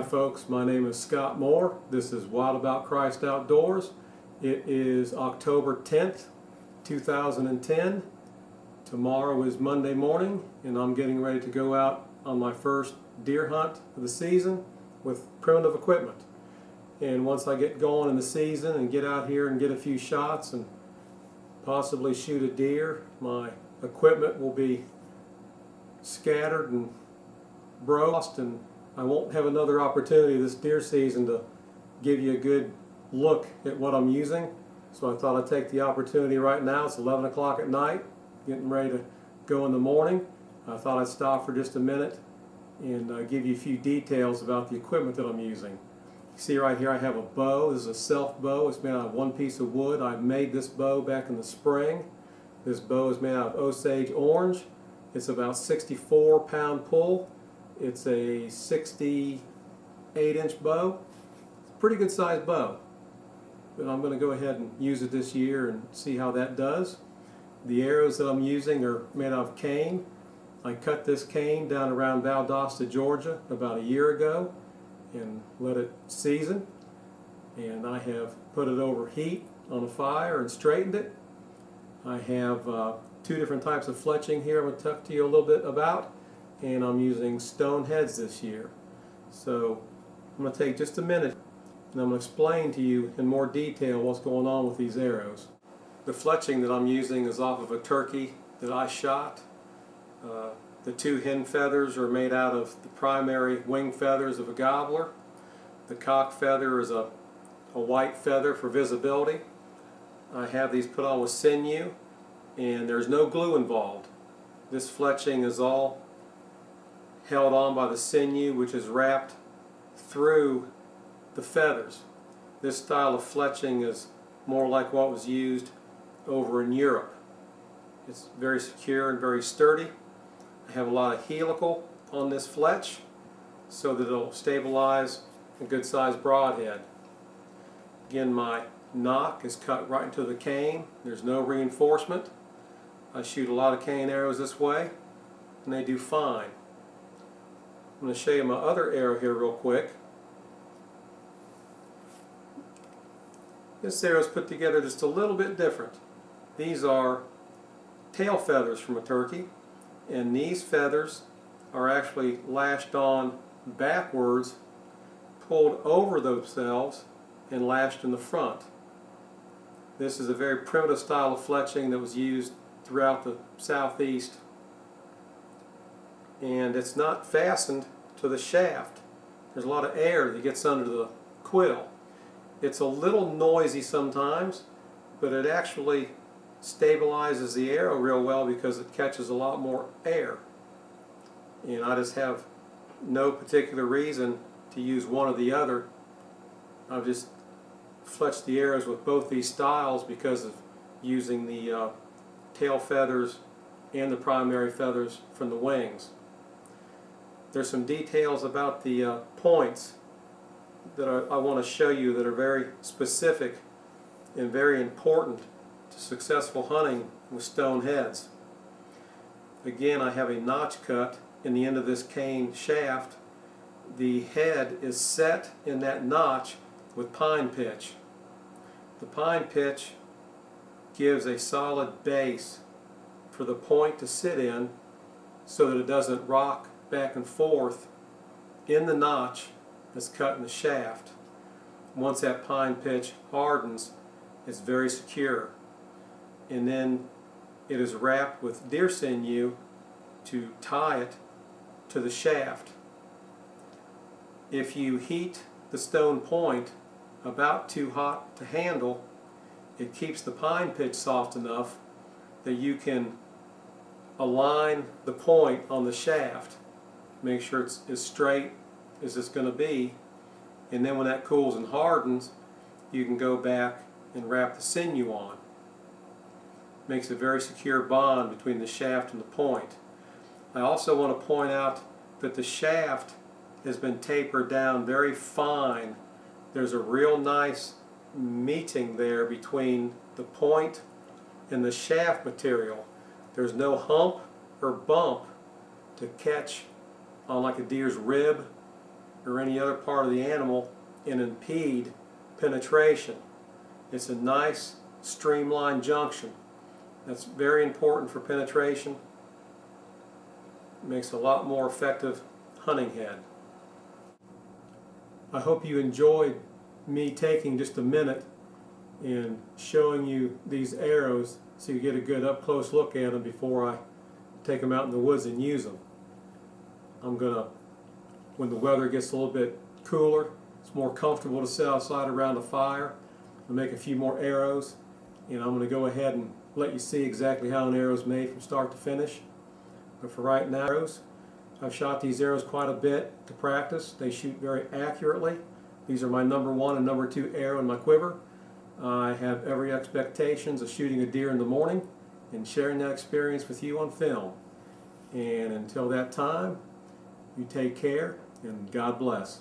folks, my name is Scott Moore. This is Wild About Christ Outdoors. It is October 10th, 2010. Tomorrow is Monday morning and I'm getting ready to go out on my first deer hunt of the season with primitive equipment. And once I get going in the season and get out here and get a few shots and possibly shoot a deer, my equipment will be scattered and broached, and I won't have another opportunity this deer season to give you a good look at what I'm using. So I thought I'd take the opportunity right now. It's 11 o'clock at night, getting ready to go in the morning. I thought I'd stop for just a minute and give you a few details about the equipment that I'm using. You see right here I have a bow. This is a self bow. It's made out of one piece of wood. I made this bow back in the spring. This bow is made out of Osage orange. It's about 64 pound pull. It's a 68-inch bow. It's a pretty good sized bow. But I'm going to go ahead and use it this year and see how that does. The arrows that I'm using are made out of cane. I cut this cane down around Valdosta, Georgia about a year ago and let it season. And I have put it over heat on a fire and straightened it. I have two different types of fletching here I'm going to talk to you a little bit about. And I'm using stone heads this year. So I'm going to take just a minute and I'm going to explain to you in more detail what's going on with these arrows. The fletching that I'm using is off of a turkey that I shot. The two hen feathers are made out of the primary wing feathers of a gobbler. The cock feather is a white feather for visibility. I have these put on with sinew and there's no glue involved. This fletching is all held on by the sinew, which is wrapped through the feathers. This style of fletching is more like what was used over in Europe. It's very secure and very sturdy. I have a lot of helical on this fletch so that it'll stabilize a good sized broadhead. Again, my nock is cut right into the cane. There's no reinforcement. I shoot a lot of cane arrows this way and they do fine. I'm going to show you my other arrow here real quick. This arrow is put together just a little bit different. These are tail feathers from a turkey, and these feathers are actually lashed on backwards, pulled over themselves, and lashed in the front. This is a very primitive style of fletching that was used throughout the southeast. And it's not fastened to the shaft. There's a lot of air that gets under the quill. It's a little noisy sometimes, but it actually stabilizes the arrow real well because it catches a lot more air. And I just have no particular reason to use one or the other. I've just fletched the arrows with both these styles because of using the tail feathers and the primary feathers from the wings. There's some details about the points that I want to show you that are very specific and very important to successful hunting with stone heads. Again, I have a notch cut in the end of this cane shaft. The head is set in that notch with pine pitch. The pine pitch gives a solid base for the point to sit in so that it doesn't rock back and forth in the notch that's cut in the shaft. Once that pine pitch hardens, it's very secure. And then it is wrapped with deer sinew to tie it to the shaft. If you heat the stone point about too hot to handle, it keeps the pine pitch soft enough that you can align the point on the shaft. Make sure it's as straight as it's going to be, and then when that cools and hardens, you can go back and wrap the sinew on. Makes a very secure bond between the shaft and the point. I also want to point out that the shaft has been tapered down very fine. There's a real nice meeting there between the point and the shaft material. There's no hump or bump to catch on like a deer's rib or any other part of the animal and impede penetration. It's a nice streamlined junction. That's very important for penetration. It makes a lot more effective hunting head. I hope you enjoyed me taking just a minute and showing you these arrows so you get a good up close look at them before I take them out in the woods and use them. I'm gonna, when the weather gets a little bit cooler, it's more comfortable to sit outside around a fire, I'll make a few more arrows, and I'm going to go ahead and let you see exactly how an arrow is made from start to finish. But for right now, I've shot these arrows quite a bit to practice. They shoot very accurately. These are my number 1 and number 2 arrow in my quiver. I have every expectations of shooting a deer in the morning and sharing that experience with you on film. And until that time, you take care and God bless.